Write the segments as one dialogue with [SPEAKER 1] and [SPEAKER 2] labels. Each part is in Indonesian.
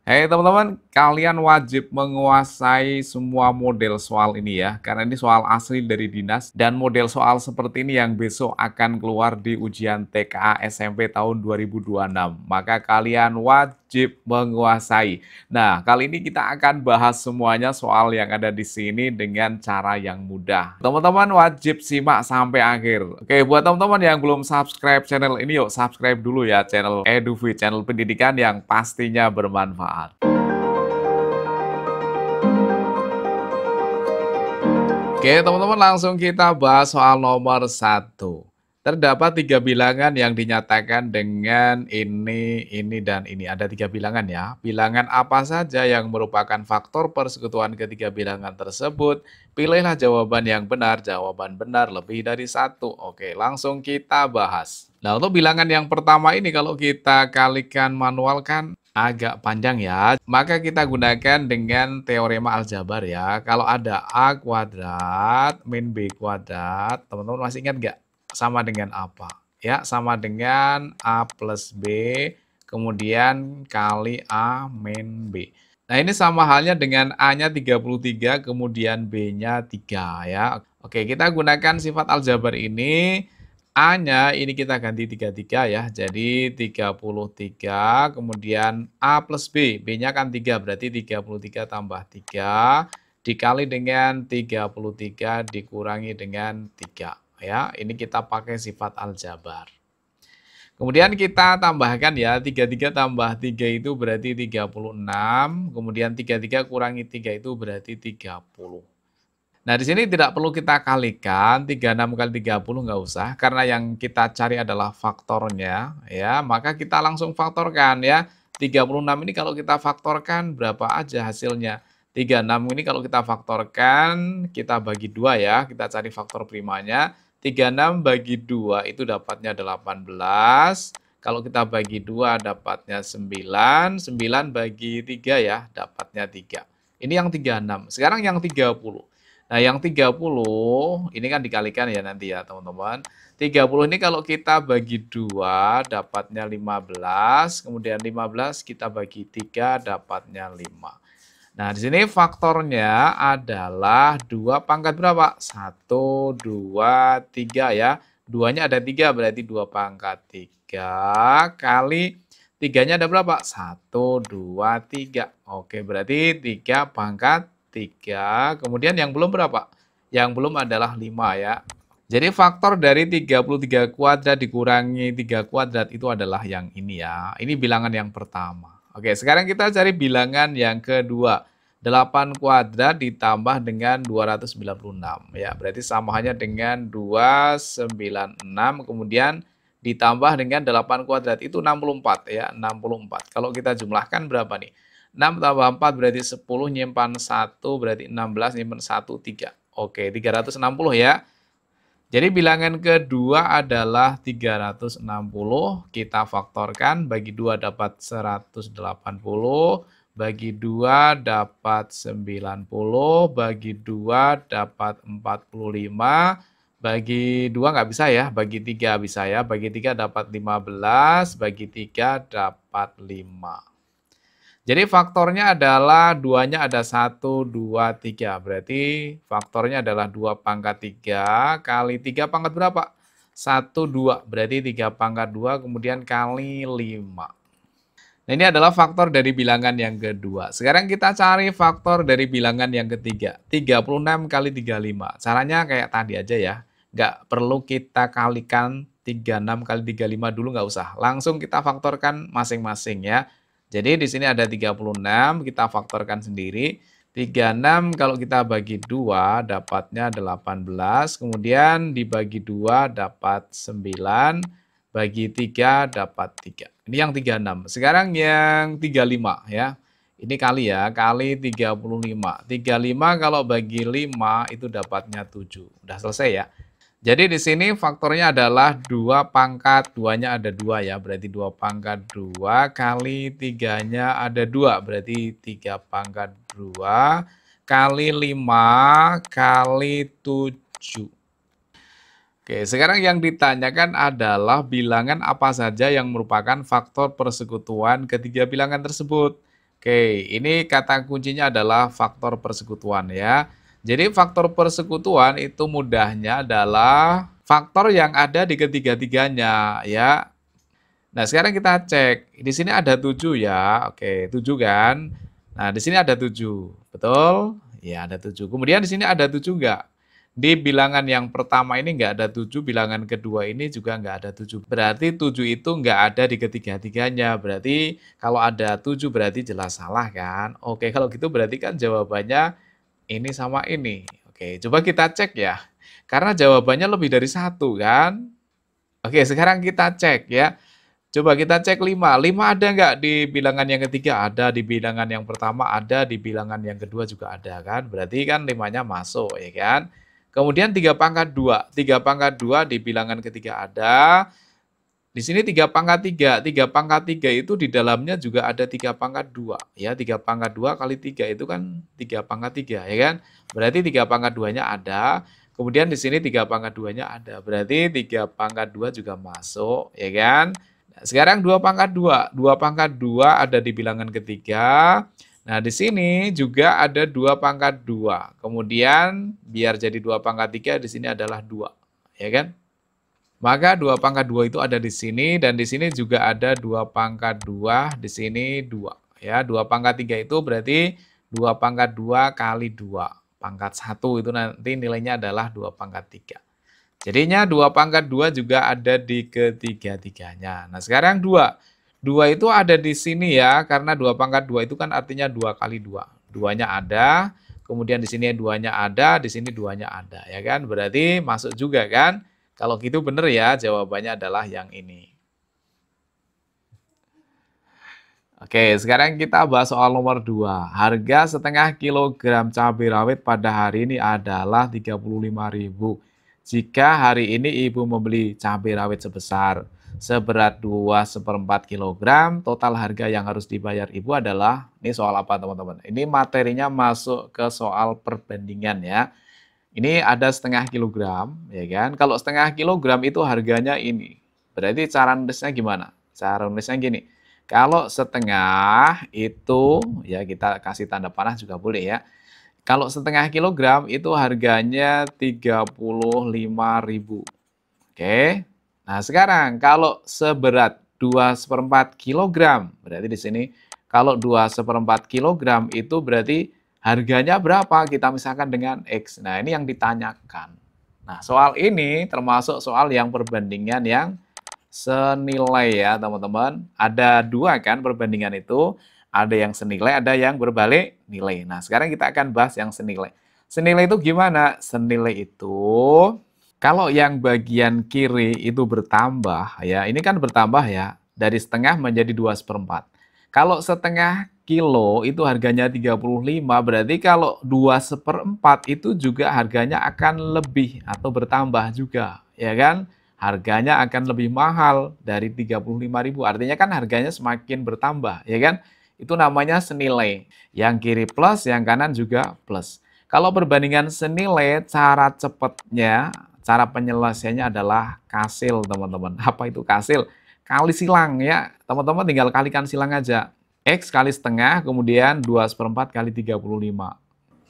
[SPEAKER 1] Hei teman-teman, kalian wajib menguasai semua model soal ini ya, karena ini soal asli dari Dinas dan model soal seperti ini yang besok akan keluar di ujian TKA SMP tahun 2026. Maka kalian wajib menguasai. Nah, kali ini kita akan bahas semuanya soal yang ada di sini dengan cara yang mudah. Teman-teman wajib simak sampai akhir. Oke, buat teman-teman yang belum subscribe channel ini, yuk subscribe dulu ya channel EduVi, channel pendidikan yang pastinya bermanfaat. Oke, teman-teman langsung kita bahas soal nomor satu. Terdapat tiga bilangan yang dinyatakan dengan ini, dan ini. Ada tiga bilangan ya. Bilangan apa saja yang merupakan faktor persekutuan ketiga bilangan tersebut? Pilihlah jawaban yang benar. Jawaban benar lebih dari satu. Oke, langsung kita bahas. Nah, untuk bilangan yang pertama ini kalau kita kalikan manual kan agak panjang ya, maka kita gunakan dengan teorema aljabar ya. Kalau ada A kuadrat min B kuadrat, teman-teman masih ingat nggak? Sama dengan apa? Ya, sama dengan A plus B, kemudian kali A min B. Nah, ini sama halnya dengan A-nya 33, kemudian B-nya 3 ya. Oke, kita gunakan sifat aljabar ini. A-nya ini kita ganti 33 ya, jadi 33, kemudian A plus B, B-nya kan 3, berarti 33 tambah 3, dikali dengan 33 dikurangi dengan 3. Ya, ini kita pakai sifat aljabar. Kemudian kita tambahkan ya, 33 tambah 3 itu berarti 36, kemudian 33 kurangi 3 itu berarti 30. Nah, di sini tidak perlu kita kalikan, 36 kali 30 nggak usah, karena yang kita cari adalah faktornya, ya. Maka kita langsung faktorkan ya. 36 ini kalau kita faktorkan berapa aja hasilnya? 36 ini kalau kita faktorkan, kita bagi 2 ya, kita cari faktor primanya. 36 bagi 2 itu dapatnya 18. Kalau kita bagi 2 dapatnya 9. 9 bagi 3 ya, dapatnya 3. Ini yang 36. Sekarang yang 30. Nah, yang 30 ini kan dikalikan ya nanti ya, teman-teman. 30 ini kalau kita bagi 2 dapatnya 15, kemudian 15 kita bagi 3 dapatnya 5. Nah, di sini faktornya adalah 2 pangkat berapa? 1, 2, 3 ya. 2-nya ada 3 berarti 2 pangkat 3 kali 3-nya ada berapa? 1, 2, 3. Oke, berarti 3 pangkat 3. Kemudian yang belum berapa? Yang belum adalah 5 ya. Jadi faktor dari 33 kuadrat dikurangi 3 kuadrat itu adalah yang ini ya. Ini bilangan yang pertama. Oke, sekarang kita cari bilangan yang kedua. 8 kuadrat ditambah dengan 296 ya. Berarti samaannya dengan 296 kemudian ditambah dengan 8 kuadrat itu 64 ya, 64. Kalau kita jumlahkan berapa nih? 6 tambah 4 berarti 10, nyimpan 1 berarti 16, nyimpan 1, 3. Oke, 360 ya. Jadi bilangan kedua adalah 360, kita faktorkan, bagi 2 dapat 180, bagi 2 dapat 90, bagi 2 dapat 45, bagi 2 nggak bisa ya, bagi 3 bisa ya, bagi 3 dapat 15, bagi 3 dapat 5. Jadi faktornya adalah 2-nya ada 1, 2, 3. Berarti faktornya adalah 2 pangkat 3 kali 3 pangkat berapa? 1, 2. Berarti 3 pangkat 2 kemudian kali 5. Nah, ini adalah faktor dari bilangan yang kedua. Sekarang kita cari faktor dari bilangan yang ketiga. 36 kali 35. Caranya kayak tadi aja ya. Nggak perlu kita kalikan 36 kali 35 dulu, nggak usah. Langsung kita faktorkan masing-masing ya. Jadi di sini ada 36, kita faktorkan sendiri. 36 kalau kita bagi 2 dapatnya 18, kemudian dibagi 2 dapat 9, bagi 3 dapat 3. Ini yang 36. Sekarang yang 35 ya. Ini kali ya, kali 35. 35 kalau bagi 5 itu dapatnya 7. Udah selesai ya. Jadi di sini faktornya adalah 2 pangkat, 2-nya ada 2 ya, berarti 2 pangkat 2 kali 3-nya ada 2, berarti 3 pangkat 2 kali 5 kali 7. Oke, sekarang yang ditanyakan adalah bilangan apa saja yang merupakan faktor persekutuan ketiga bilangan tersebut. Oke, ini kata kuncinya adalah faktor persekutuan ya. Jadi faktor persekutuan itu mudahnya adalah faktor yang ada di ketiga-tiganya ya. Nah, sekarang kita cek. Di sini ada 7 ya. Oke, 7 kan? Nah, di sini ada 7. Betul? Ya, ada 7. Kemudian di sini ada 7 enggak? Di bilangan yang pertama ini enggak ada 7, bilangan kedua ini juga enggak ada 7. Berarti 7 itu enggak ada di ketiga-tiganya. Berarti kalau ada 7 berarti jelas salah kan? Oke, kalau gitu berarti kan jawabannya ini sama ini. Oke, coba kita cek ya. Karena jawabannya lebih dari 1 kan? Oke, sekarang kita cek ya. Coba kita cek 5. 5 ada nggak di bilangan yang ketiga? Ada, di bilangan yang pertama ada, di bilangan yang kedua juga ada kan? Berarti kan 5-nya masuk ya kan? Kemudian 3 pangkat 2. 3 pangkat 2 di bilangan ketiga ada. Di sini 3 pangkat 3. 3 pangkat 3 itu di dalamnya juga ada 3 pangkat 2. Ya, 3 pangkat 2 kali 3 itu kan 3 pangkat 3 ya kan? Berarti 3 pangkat 2-nya ada. Kemudian di sini 3 pangkat 2-nya ada. Berarti 3 pangkat 2 juga masuk ya kan? Nah, sekarang 2 pangkat 2. 2 pangkat 2 ada di bilangan ketiga. Nah, di sini juga ada 2 pangkat 2. Kemudian biar jadi 2 pangkat 3 di sini adalah 2. Ya kan? Maka 2 pangkat 2 itu ada di sini dan di sini juga ada 2 pangkat 2, di sini 2 ya. 2 pangkat 3 itu berarti 2 pangkat 2 kali 2. Pangkat 1 itu nanti nilainya adalah 2 pangkat 3. Jadinya 2 pangkat 2 juga ada di ketiga-tiganya. Nah, sekarang 2. 2 itu ada di sini ya, karena 2 pangkat 2 itu kan artinya 2 kali 2. 2-nya ada, kemudian di sini 2-nya ada, di sini 2-nya ada ya kan? Berarti masuk juga kan? Kalau gitu benar ya, jawabannya adalah yang ini. Oke, sekarang kita bahas soal nomor 2. Harga setengah kilogram cabai rawit pada hari ini adalah 35.000. Jika hari ini ibu membeli cabai rawit sebesar seberat 2/4 kilogram, total harga yang harus dibayar ibu adalah, ini soal apa teman-teman? Ini materinya masuk ke soal perbandingan ya. Ini ada setengah kilogram, ya kan? Kalau setengah kilogram itu harganya ini. Berarti cara nulisnya gimana? Cara nulisnya gini. Kalau setengah itu, ya kita kasih tanda panah juga boleh ya. Kalau setengah kilogram itu harganya 35.000. Oke. Nah, sekarang kalau seberat 2/4 kilogram, berarti di sini kalau 2/4 kilogram itu berarti harganya berapa? Kita misalkan dengan X. Nah, ini yang ditanyakan. Nah, soal ini termasuk soal yang perbandingan yang senilai ya, teman-teman. Ada 2 kan perbandingan itu. Ada yang senilai, ada yang berbalik nilai. Nah, sekarang kita akan bahas yang senilai. Senilai itu gimana? Senilai itu kalau yang bagian kiri itu bertambah, ya ini kan bertambah ya, dari setengah menjadi 2/4. Kalau setengah kilo itu harganya 35, berarti kalau 2/4 itu juga harganya akan lebih atau bertambah juga, ya kan? Harganya akan lebih mahal dari 35.000, artinya kan harganya semakin bertambah, ya kan? Itu namanya senilai. Yang kiri plus, yang kanan juga plus. Kalau perbandingan senilai, cara cepatnya, cara penyelesaiannya adalah kasil, teman-teman. Apa itu kasil? Kali silang ya. Teman-teman tinggal kalikan silang aja. X kali setengah, kemudian 2/4 kali 35.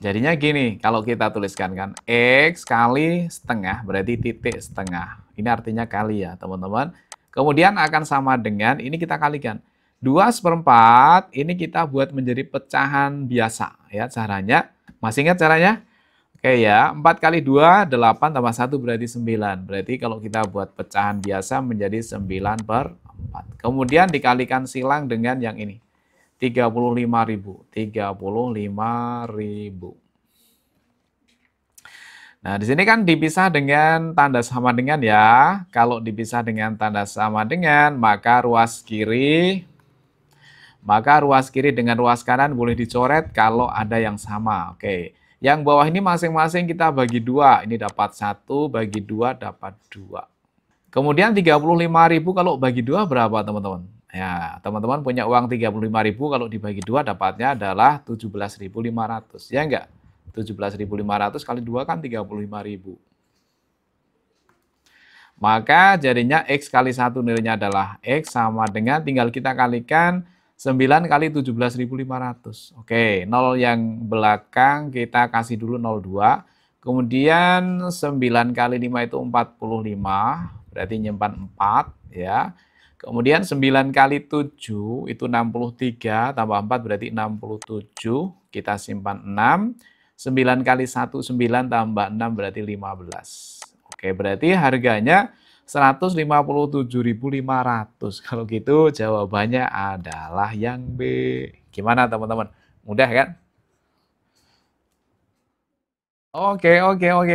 [SPEAKER 1] Jadinya gini, kalau kita tuliskan kan, X kali setengah, berarti titik setengah. Ini artinya kali ya, teman-teman. Kemudian akan sama dengan, ini kita kalikan. 2/4, ini kita buat menjadi pecahan biasa. Ya, caranya. Masih ingat caranya? Oke ya, 4 kali 2, 8 tambah 1 berarti 9. Berarti kalau kita buat pecahan biasa menjadi 9/4. Kemudian dikalikan silang dengan yang ini. 35.000. 35.000. Nah, di sini kan dipisah dengan tanda sama dengan ya. Kalau dipisah dengan tanda sama dengan, maka ruas kiri dengan ruas kanan boleh dicoret kalau ada yang sama. Oke. Yang bawah ini masing-masing kita bagi 2. Ini dapat 1, bagi 2 dapat 2. Kemudian 35.000 kalau bagi 2 berapa teman-teman? Ya, teman-teman punya uang 35.000 kalau dibagi 2 dapatnya adalah 17.500. Ya enggak? 17.500 kali 2 kan 35.000. Maka jadinya X kali 1 nilainya adalah X sama dengan tinggal kita kalikan 9 kali 17.500. Oke, 0 yang belakang kita kasih dulu 02. Kemudian 9 kali 5 itu 45, berarti nyimpan 4 ya. Kemudian 9 kali 7 itu 63, tambah 4 berarti 67, kita simpan 6. 9 kali 1, 9 tambah 6 berarti 15. Oke, berarti harganya 157.500. Kalau gitu jawabannya adalah yang B. Gimana teman-teman? Mudah kan? Oke,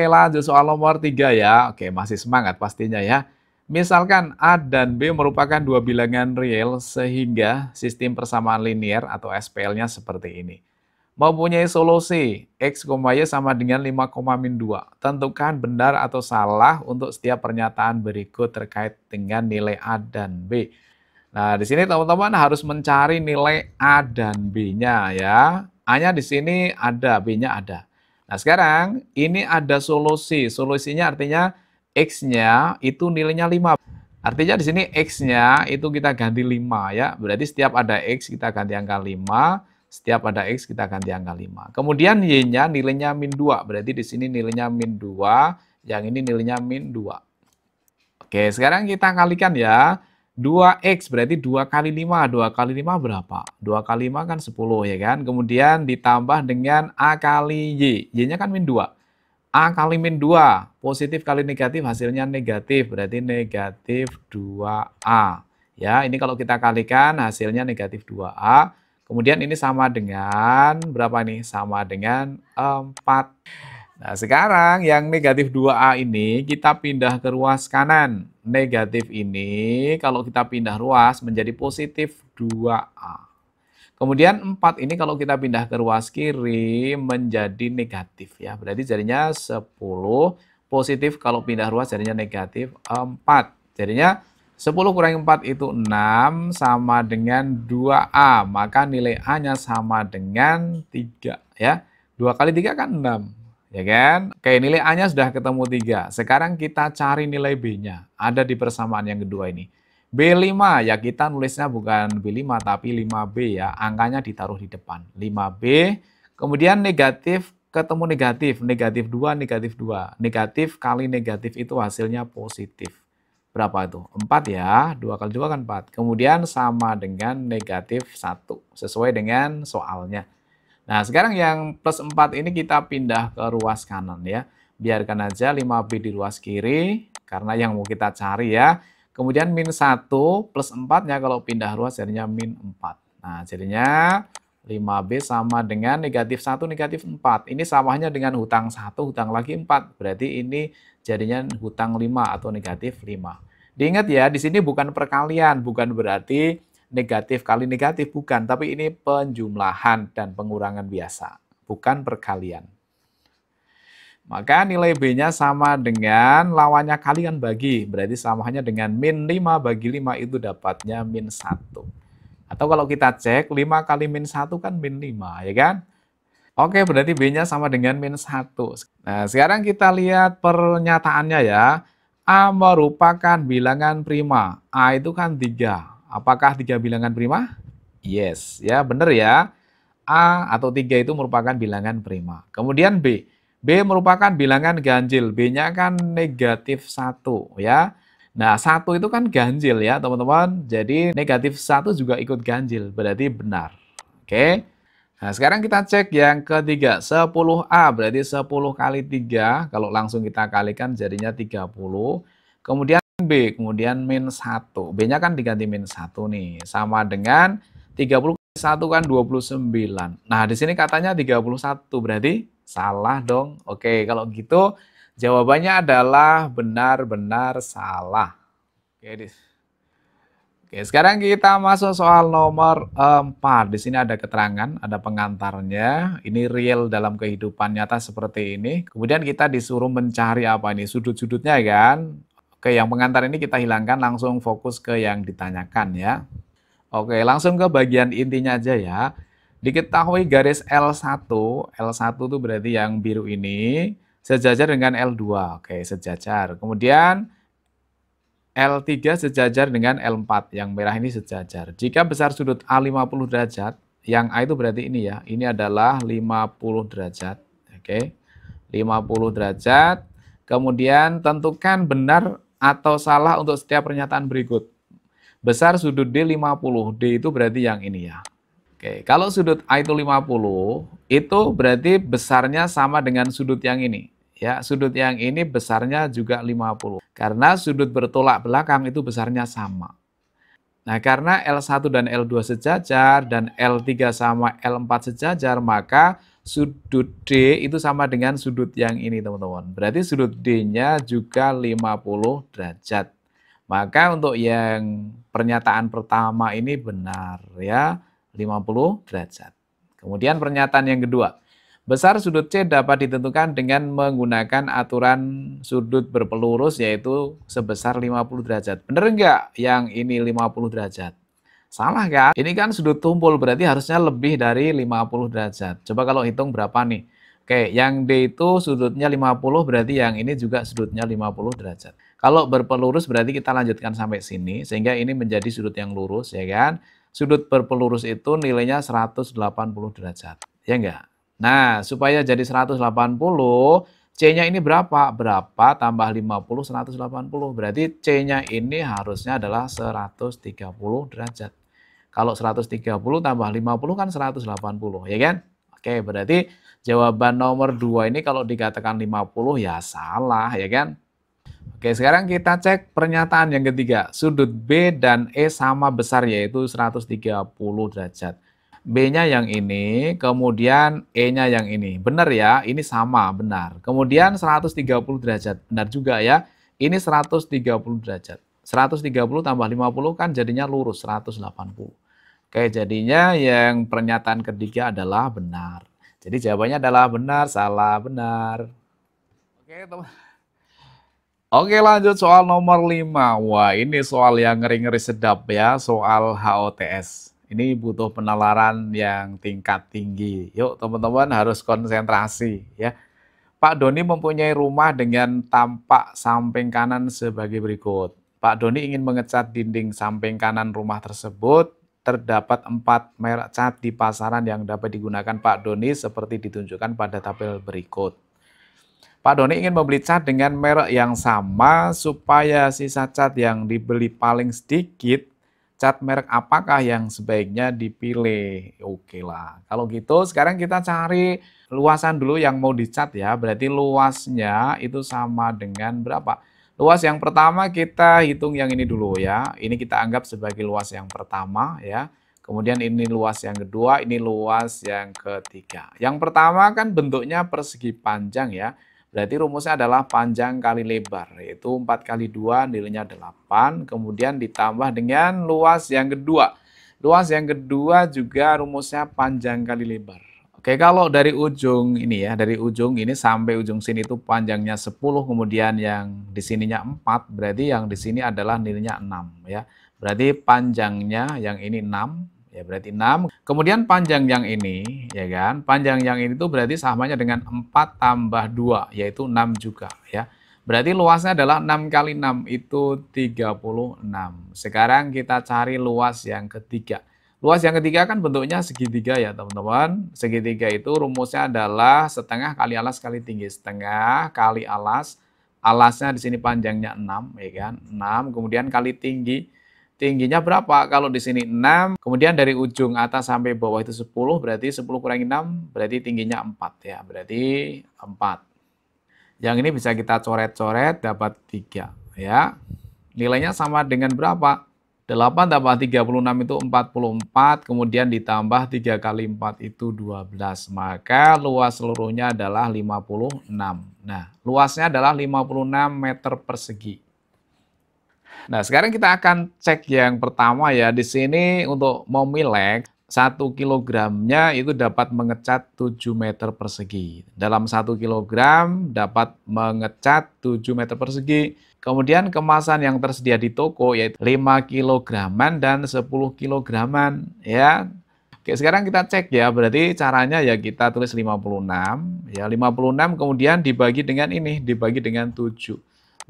[SPEAKER 1] lanjut soal nomor 3 ya. Oke, masih semangat pastinya ya. Misalkan A dan B merupakan dua bilangan real sehingga sistem persamaan linear atau SPL-nya seperti ini. Mempunyai solusi X, Y sama dengan 5,-2. Tentukan benar atau salah untuk setiap pernyataan berikut terkait dengan nilai A dan B. Nah, di sini teman-teman harus mencari nilai A dan B-nya ya. A-nya di sini ada, B-nya ada. Nah, sekarang ini ada solusi. Solusinya artinya X-nya itu nilainya 5. Artinya di sini X-nya itu kita ganti 5 ya. Berarti setiap ada X kita ganti angka 5, setiap ada X kita ganti angka 5. Kemudian Y-nya nilainya min 2. Berarti di sini nilainya min 2, yang ini nilainya min 2. Oke, sekarang kita kalikan ya. 2X berarti 2 kali 5. 2 kali 5 berapa? 2 kali 5 kan 10 ya kan? Kemudian ditambah dengan A kali Y. Y-nya kan min 2. A kali min 2. Positif kali negatif hasilnya negatif. Berarti negatif 2A. Ya, ini kalau kita kalikan hasilnya negatif 2A. Kemudian ini sama dengan berapa nih? Sama dengan 4. Nah, sekarang yang negatif 2A ini kita pindah ke ruas kanan. Negatif ini kalau kita pindah ruas menjadi positif 2A. Kemudian 4 ini kalau kita pindah ke ruas kiri menjadi negatif ya. Berarti jadinya 10. Positif kalau pindah ruas jadinya negatif 4. Jadinya 10 kurangi 4 itu 6 sama dengan 2A. Maka nilai A-nya sama dengan 3 ya. 2 kali 3 kan 6. Ya kan? Oke, nilai A-nya sudah ketemu 3. Sekarang kita cari nilai B-nya. Ada di persamaan yang kedua ini. B5, ya kita nulisnya bukan B5 tapi 5B ya. Angkanya ditaruh di depan. 5B. Kemudian negatif ketemu negatif. Negatif 2, negatif 2. Negatif kali negatif itu hasilnya positif. Berapa itu? 4 ya. 2 kali 2 kan 4. Kemudian sama dengan negatif 1. Sesuai dengan soalnya. Nah, sekarang yang plus 4 ini kita pindah ke ruas kanan ya. Biarkan aja 5B di ruas kiri, karena yang mau kita cari ya. Kemudian min 1 plus 4-nya kalau pindah ruas jadinya min 4. Nah, jadinya 5B sama dengan negatif 1, negatif 4. Ini samanya dengan hutang 1, hutang lagi 4. Berarti ini jadinya hutang 5 atau negatif 5. Diingat ya, di sini bukan perkalian, bukan berarti negatif kali negatif, bukan, tapi ini penjumlahan dan pengurangan biasa, bukan perkalian. Maka nilai B-nya sama dengan lawannya kalian bagi, berarti samanya dengan min 5 bagi 5 itu dapatnya min 1. Atau kalau kita cek, 5 kali min 1 kan min 5, ya kan? Oke, berarti B-nya sama dengan min 1. Nah, sekarang kita lihat pernyataannya ya. A merupakan bilangan prima. A itu kan 3. Apakah 3 bilangan prima? Yes, ya benar ya. A atau 3 itu merupakan bilangan prima. Kemudian B. B merupakan bilangan ganjil. B-nya kan negatif 1 ya. Nah, 1 itu kan ganjil ya teman-teman. Jadi negatif 1 juga ikut ganjil. Berarti benar. Oke. Nah, sekarang kita cek yang ketiga. 10A berarti 10 kali 3. Kalau langsung kita kalikan jadinya 30. Kemudian B, kemudian min 1. B-nya kan diganti min 1 nih. Sama dengan 30 kali 1 kan 29. Nah, di sini katanya 31. Berarti salah dong. Oke, kalau gitu jawabannya adalah benar-benar salah. Oke, sekarang kita masuk soal nomor 4. Di sini ada keterangan, ada pengantarnya. Ini real dalam kehidupan nyata seperti ini. Kemudian kita disuruh mencari apa ini? Sudut-sudutnya kan? Oke, yang pengantar ini kita hilangkan, langsung fokus ke yang ditanyakan ya. Oke, langsung ke bagian intinya aja ya. Diketahui garis L1, L1 itu berarti yang biru ini, sejajar dengan L2. Oke, sejajar. Kemudian L3 sejajar dengan L4, yang merah ini sejajar. Jika besar sudut A 50 derajat, yang A itu berarti ini ya, ini adalah 50 derajat. Oke, 50 derajat. Kemudian tentukan benar atau salah untuk setiap pernyataan berikut. Besar sudut D 50, D itu berarti yang ini ya. Oke, kalau sudut A itu 50, itu berarti besarnya sama dengan sudut yang ini. Ya, sudut yang ini besarnya juga 50. Karena sudut bertolak belakang itu besarnya sama. Nah, karena L1 dan L2 sejajar dan L3 sama L4 sejajar, maka sudut D itu sama dengan sudut yang ini, teman-teman. Berarti sudut D-nya juga 50 derajat. Maka untuk yang pernyataan pertama ini benar ya, 50 derajat. Kemudian pernyataan yang kedua. Besar sudut C dapat ditentukan dengan menggunakan aturan sudut berpelurus yaitu sebesar 50 derajat. Benar enggak yang ini 50 derajat? Salah kan? Ini kan sudut tumpul berarti harusnya lebih dari 50 derajat. Coba kalau hitung berapa nih? Oke, yang D itu sudutnya 50 berarti yang ini juga sudutnya 50 derajat. Kalau berpelurus berarti kita lanjutkan sampai sini sehingga ini menjadi sudut yang lurus ya kan? Sudut berpelurus itu nilainya 180 derajat. Ya enggak? Nah, supaya jadi 180, C-nya ini berapa? Berapa tambah 50, 180. Berarti C-nya ini harusnya adalah 130 derajat. Kalau 130 tambah 50 kan 180, ya kan? Oke, berarti jawaban nomor 2 ini kalau dikatakan 50 ya salah, ya kan? Oke, sekarang kita cek pernyataan yang ketiga. Sudut B dan E sama besar yaitu 130 derajat. B-nya yang ini, kemudian E-nya yang ini. Benar ya, ini sama, benar. Kemudian 130 derajat, benar juga ya. Ini 130 derajat. 130 tambah 50 kan jadinya lurus, 180. Oke, jadinya yang pernyataan ketiga adalah benar. Jadi jawabannya adalah benar, salah, benar. Oke, teman. Oke, lanjut soal nomor 5. Wah, ini soal yang ngeri-ngeri sedap ya, soal HOTS. Ini butuh penalaran yang tingkat tinggi. Yuk, teman-teman harus konsentrasi ya. Pak Doni mempunyai rumah dengan tampak samping kanan sebagai berikut. Pak Doni ingin mengecat dinding samping kanan rumah tersebut. Terdapat 4 merek cat di pasaran yang dapat digunakan Pak Doni seperti ditunjukkan pada tabel berikut. Pak Doni ingin membeli cat dengan merek yang sama supaya sisa cat yang dibeli paling sedikit, cat merek apakah yang sebaiknya dipilih? Oke lah, kalau gitu sekarang kita cari luasan dulu yang mau dicat ya, berarti luasnya itu sama dengan berapa? Luas yang pertama kita hitung yang ini dulu ya, ini kita anggap sebagai luas yang pertama ya. Kemudian ini luas yang kedua, ini luas yang ketiga. Yang pertama kan bentuknya persegi panjang ya. Berarti rumusnya adalah panjang kali lebar, yaitu 4 kali 2 nilainya 8, kemudian ditambah dengan luas yang kedua. Luas yang kedua juga rumusnya panjang kali lebar. Oke, kalau dari ujung ini ya, dari ujung ini sampai ujung sini itu panjangnya 10, kemudian yang di sininya 4, berarti yang di sini adalah nilainya 6 ya. Berarti panjangnya yang ini 6. Ya berarti 6. Kemudian panjang yang ini, ya kan? Panjang yang ini tuh berarti samanya dengan 4 tambah 2, yaitu 6 juga, ya. Berarti luasnya adalah 6 kali 6, itu 36. Sekarang kita cari luas yang ketiga. Luas yang ketiga kan bentuknya segitiga ya, teman-teman. Segitiga itu rumusnya adalah setengah kali alas kali tinggi. Setengah kali alas. Alasnya di sini panjangnya 6, ya kan? 6, kemudian kali tinggi. Tingginya berapa? Kalau di sini 6, kemudian dari ujung atas sampai bawah itu 10, berarti 10 kurangi 6, berarti tingginya 4 ya, berarti 4. Yang ini bisa kita coret-coret, dapat 3 ya. Nilainya sama dengan berapa? 8 tambah 36 itu 44, kemudian ditambah 3 kali 4 itu 12. Maka luas seluruhnya adalah 56. Nah, luasnya adalah 56 meter persegi. Nah, sekarang kita akan cek yang pertama ya. Di sini untuk memilek 1 kilogramnya itu dapat mengecat 7 meter persegi. Dalam 1 kilogram dapat mengecat 7 meter persegi. Kemudian kemasan yang tersedia di toko yaitu 5 kilograman dan 10 kilograman ya. Oke, sekarang kita cek ya. Berarti caranya ya kita tulis 56 ya. 56 kemudian dibagi dengan ini, dibagi dengan 7.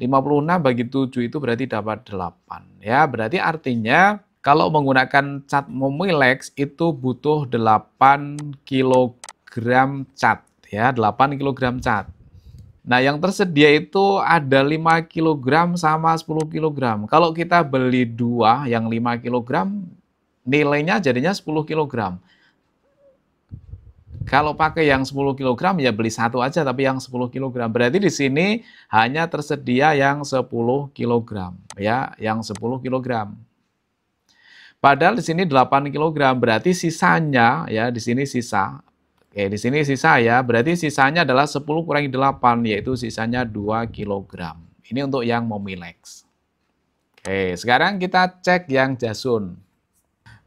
[SPEAKER 1] 56 bagi 7 itu berarti dapat 8. Ya, berarti artinya kalau menggunakan cat Momilex itu butuh 8 kilogram cat. Ya, 8 kilogram cat. Nah, yang tersedia itu ada 5 kilogram sama 10 kilogram. Kalau kita beli dua yang 5 kilogram, nilainya jadinya 10 kilogram. Kalau pakai yang 10 kilogram ya beli satu aja tapi yang 10 kilogram. Berarti di sini hanya tersedia yang 10 kilogram ya, yang 10 kilogram. Padahal di sini 8 kilogram, berarti sisanya ya di sini sisa. Oke, di sini sisa ya, berarti sisanya adalah 10 kurangi 8 yaitu sisanya 2 kilogram. Ini untuk yang Momilex. Oke, sekarang kita cek yang Jasun.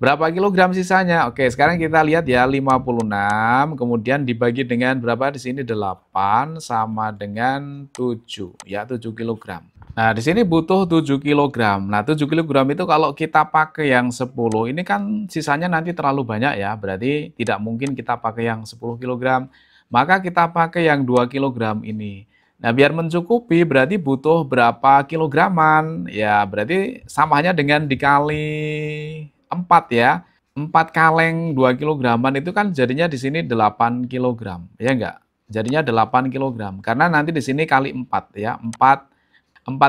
[SPEAKER 1] Berapa kilogram sisanya? Oke, sekarang kita lihat ya 56, kemudian dibagi dengan berapa di sini 8 sama dengan 7, ya 7 kilogram. Nah, di sini butuh 7 kilogram. Nah, 7 kilogram itu kalau kita pakai yang 10, ini kan sisanya nanti terlalu banyak ya, berarti tidak mungkin kita pakai yang 10 kilogram. Maka kita pakai yang 2 kilogram ini. Nah, biar mencukupi berarti butuh berapa kilograman? Ya, berarti samanya dengan dikali 4 ya. 4 kaleng 2 kilograman itu kan jadinya di sini 8 kilogram, ya enggak? Jadinya 8 kilogram. Karena nanti di sini kali 4 ya. 4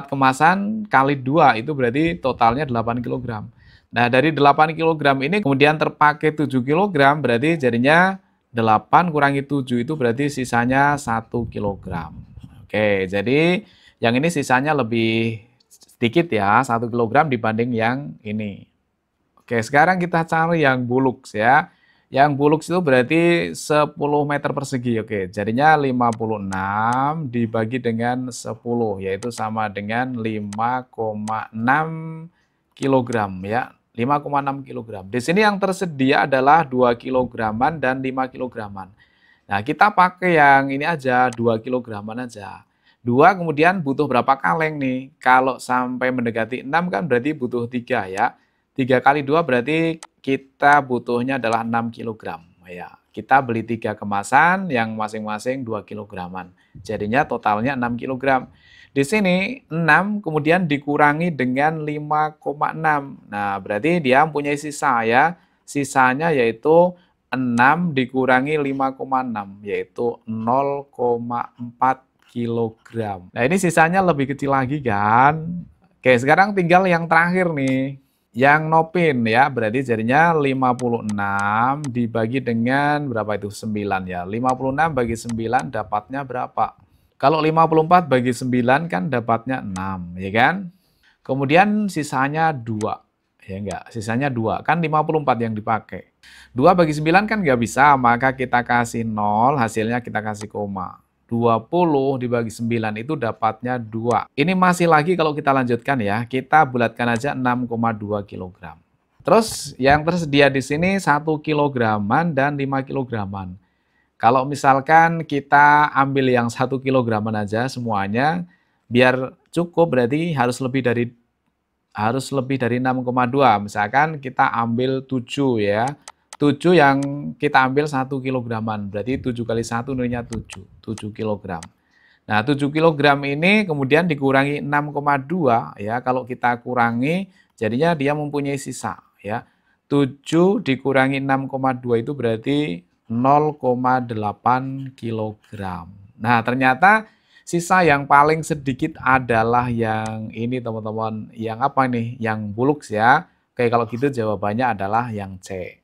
[SPEAKER 1] kemasan kali 2 itu berarti totalnya 8 kilogram. Nah, dari 8 kilogram ini kemudian terpakai 7 kilogram berarti jadinya 8 kurangi 7 itu berarti sisanya 1 kilogram. Oke, jadi yang ini sisanya lebih sedikit ya, 1 kilogram dibanding yang ini. Oke, sekarang kita cari yang Bulux ya. Yang Bulux itu berarti 10 meter persegi. Oke, jadinya 56 dibagi dengan 10, yaitu sama dengan 5,6 kilogram ya. 5,6 kilogram. Di sini yang tersedia adalah 2 kilograman dan 5 kilograman. Nah, kita pakai yang ini aja, 2 kilograman aja. 2 kemudian butuh berapa kaleng nih? Kalau sampai mendekati 6 kan berarti butuh 3 ya. 3 kali 2 berarti kita butuhnya adalah 6 kilogram. Ya, kita beli 3 kemasan yang masing-masing 2 kilograman. Jadinya totalnya 6 kilogram. Di sini 6 kemudian dikurangi dengan 5,6. Nah, berarti dia mempunyai sisa ya. Sisanya yaitu 6 dikurangi 5,6 yaitu 0,4 kilogram. Nah, ini sisanya lebih kecil lagi kan? Oke, sekarang tinggal yang terakhir nih. Yang Nopin ya, berarti jadinya 56 dibagi dengan berapa itu? 9 ya. 56 bagi 9 dapatnya berapa? Kalau 54 bagi 9 kan dapatnya 6, ya kan? Kemudian sisanya 2. Ya enggak, sisanya 2. Kan 54 yang dipakai. 2 bagi 9 kan nggak bisa, maka kita kasih 0, hasilnya kita kasih koma. 20 dibagi 9 itu dapatnya 2. Ini masih lagi kalau kita lanjutkan ya, kita bulatkan aja 6,2 kilogram. Terus yang tersedia di sini 1 kilograman dan 5 kilograman. Kalau misalkan kita ambil yang 1 kilograman aja semuanya, biar cukup berarti harus lebih dari 6,2. Misalkan kita ambil 7 ya. 7 yang kita ambil 1 kilograman, berarti 7 kali 1 nilainya 7 kilogram. Nah, 7 kilogram ini kemudian dikurangi 6,2 ya, kalau kita kurangi jadinya dia mempunyai sisa ya. 7 dikurangi 6,2 itu berarti 0,8 kilogram. Nah, ternyata sisa yang paling sedikit adalah yang ini teman-teman, yang apa nih? Yang Bulux ya. Oke, kalau gitu jawabannya adalah yang C.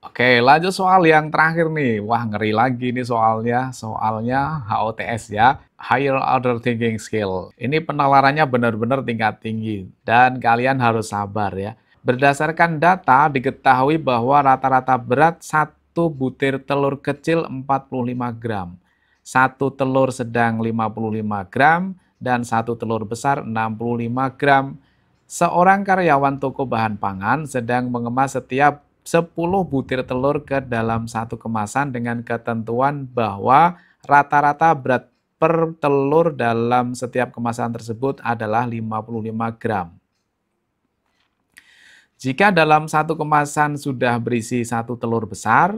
[SPEAKER 1] Oke, lanjut soal yang terakhir nih. Wah, ngeri lagi nih soalnya. Soalnya HOTS ya, Higher Order Thinking Skill. Ini penalarannya benar-benar tingkat tinggi. Dan kalian harus sabar ya. Berdasarkan data, diketahui bahwa rata-rata berat satu butir telur kecil 45 gram. Satu telur sedang 55 gram, dan satu telur besar 65 gram. Seorang karyawan toko bahan pangan sedang mengemas setiap 10 butir telur ke dalam satu kemasan dengan ketentuan bahwa rata-rata berat per telur dalam setiap kemasan tersebut adalah 55 gram. Jika dalam satu kemasan sudah berisi satu telur besar,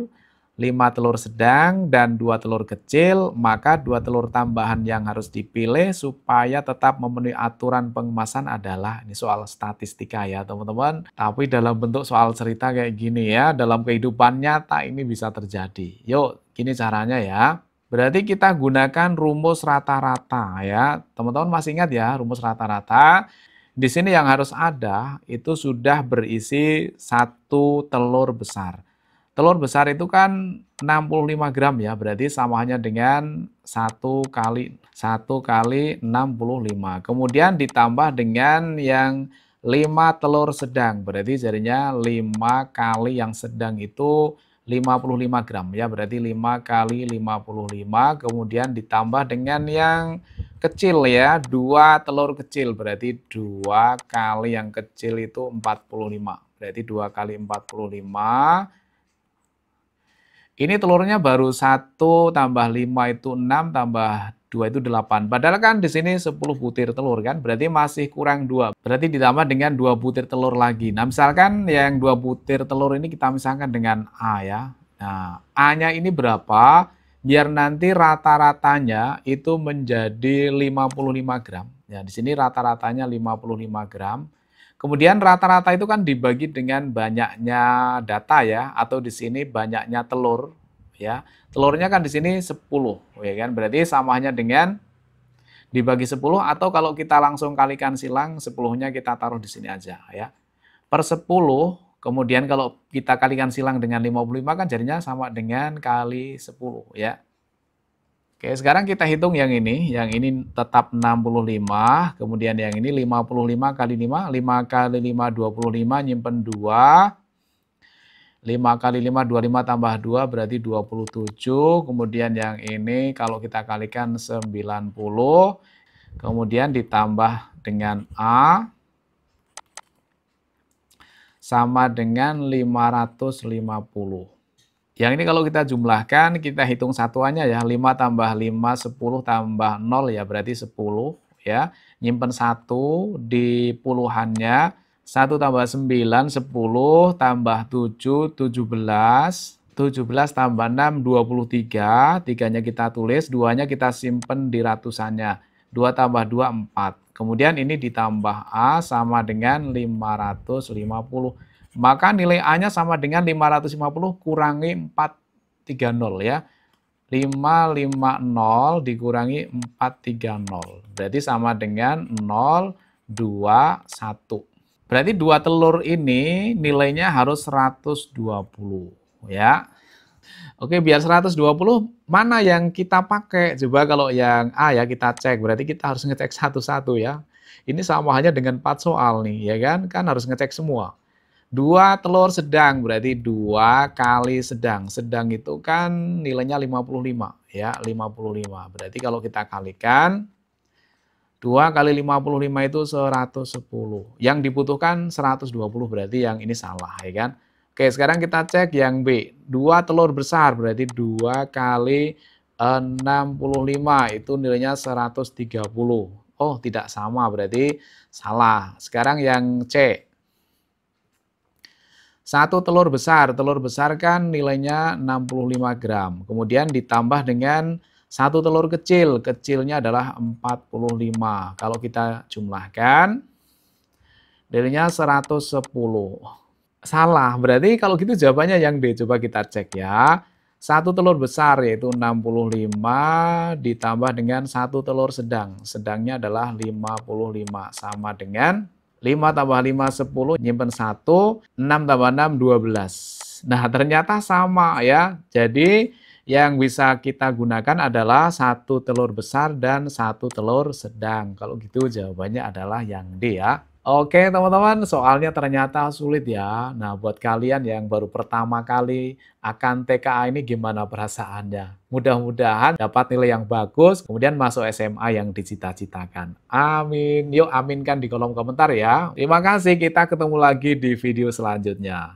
[SPEAKER 1] 5 telur sedang dan 2 telur kecil, maka 2 telur tambahan yang harus dipilih supaya tetap memenuhi aturan pengemasan adalah, ini soal statistika ya teman-teman, tapi dalam bentuk soal cerita kayak gini ya, dalam kehidupan nyata ini bisa terjadi. Yuk, gini caranya ya. Berarti kita gunakan rumus rata-rata ya. Teman-teman masih ingat ya rumus rata-rata? Di sini yang harus ada itu sudah berisi 1 telur besar. Telur besar itu kan 65 gram ya, berarti samanya dengan 1 kali 65. Kemudian ditambah dengan yang 5 telur sedang, berarti jadinya 5 kali yang sedang itu 55 gram ya, berarti 5 kali 55, kemudian ditambah dengan yang kecil ya, 2 telur kecil, berarti 2 kali yang kecil itu 45, berarti 2 kali 45. Ini telurnya baru 1 tambah 5 itu 6 tambah 2 itu 8. Padahal kan di sini 10 butir telur kan, berarti masih kurang 2. Berarti ditambah dengan 2 butir telur lagi. Nah, misalkan yang 2 butir telur ini kita misalkan dengan A ya. Nah, A-nya ini berapa? Biar nanti rata-ratanya itu menjadi 55 gram. Ya, di sini rata-ratanya 55 gram. Kemudian rata-rata itu kan dibagi dengan banyaknya data ya, atau di sini banyaknya telur ya. Telurnya kan di sini 10 ya kan. Berarti samanya dengan dibagi 10, atau kalau kita langsung kalikan silang 10-nya kita taruh di sini aja ya. Per 10, kemudian kalau kita kalikan silang dengan 55 kan jadinya sama dengan kali 10 ya. Oke, sekarang kita hitung yang ini tetap 65, kemudian yang ini 55 kali 5, 5 kali 5 25, nyimpen 2, 5 kali 5 25 tambah 2 berarti 27, kemudian yang ini kalau kita kalikan 90, kemudian ditambah dengan A, sama dengan 550. Yang ini kalau kita jumlahkan, kita hitung satuannya ya, 5 tambah 5, 10 tambah 0 ya, berarti 10 ya. Nyimpen 1 di puluhannya, 1 tambah 9, 10 tambah 7, 17. 17 tambah 6, 23. 3-nya kita tulis, 2-nya kita simpen di ratusannya. 2 tambah 2, 4. Kemudian ini ditambah A sama dengan 550. Maka nilai A-nya sama dengan 550 kurangi 430 ya. 550 dikurangi 430. Berarti sama dengan 021. Berarti 2 telur ini nilainya harus 120 ya. Oke, biar 120 mana yang kita pakai? Coba kalau yang A ya kita cek. Berarti kita harus ngecek satu-satu ya. Ini sama hanya dengan 4 soal nih ya kan? Kan harus ngecek semua. 2 telur sedang berarti 2 kali sedang. Sedang itu kan nilainya 55 ya, 55. Berarti kalau kita kalikan 2 kali 55 itu 110. Yang dibutuhkan 120 berarti yang ini salah ya kan. Oke, sekarang kita cek yang B. 2 telur besar berarti 2 kali 65 itu nilainya 130. Oh, tidak sama berarti salah. Sekarang yang C. 1 telur besar kan nilainya 65 gram. Kemudian ditambah dengan 1 telur kecil, kecilnya adalah 45. Kalau kita jumlahkan, nilainya 110. Salah, berarti kalau gitu jawabannya yang D. Coba kita cek ya. 1 telur besar yaitu 65 ditambah dengan 1 telur sedang. Sedangnya adalah 55 sama dengan 5 tambah 5, 10, nyimpen 1, 6 tambah 6, 12. Nah, ternyata sama ya. Jadi, yang bisa kita gunakan adalah 1 telur besar dan 1 telur sedang. Kalau gitu jawabannya adalah yang D ya. Oke teman-teman, soalnya ternyata sulit ya. Nah, buat kalian yang baru pertama kali akan TKA ini gimana perasaannya? Mudah-mudahan dapat nilai yang bagus, kemudian masuk SMA yang dicita-citakan. Amin. Yuk aminkan di kolom komentar ya. Terima kasih, kita ketemu lagi di video selanjutnya.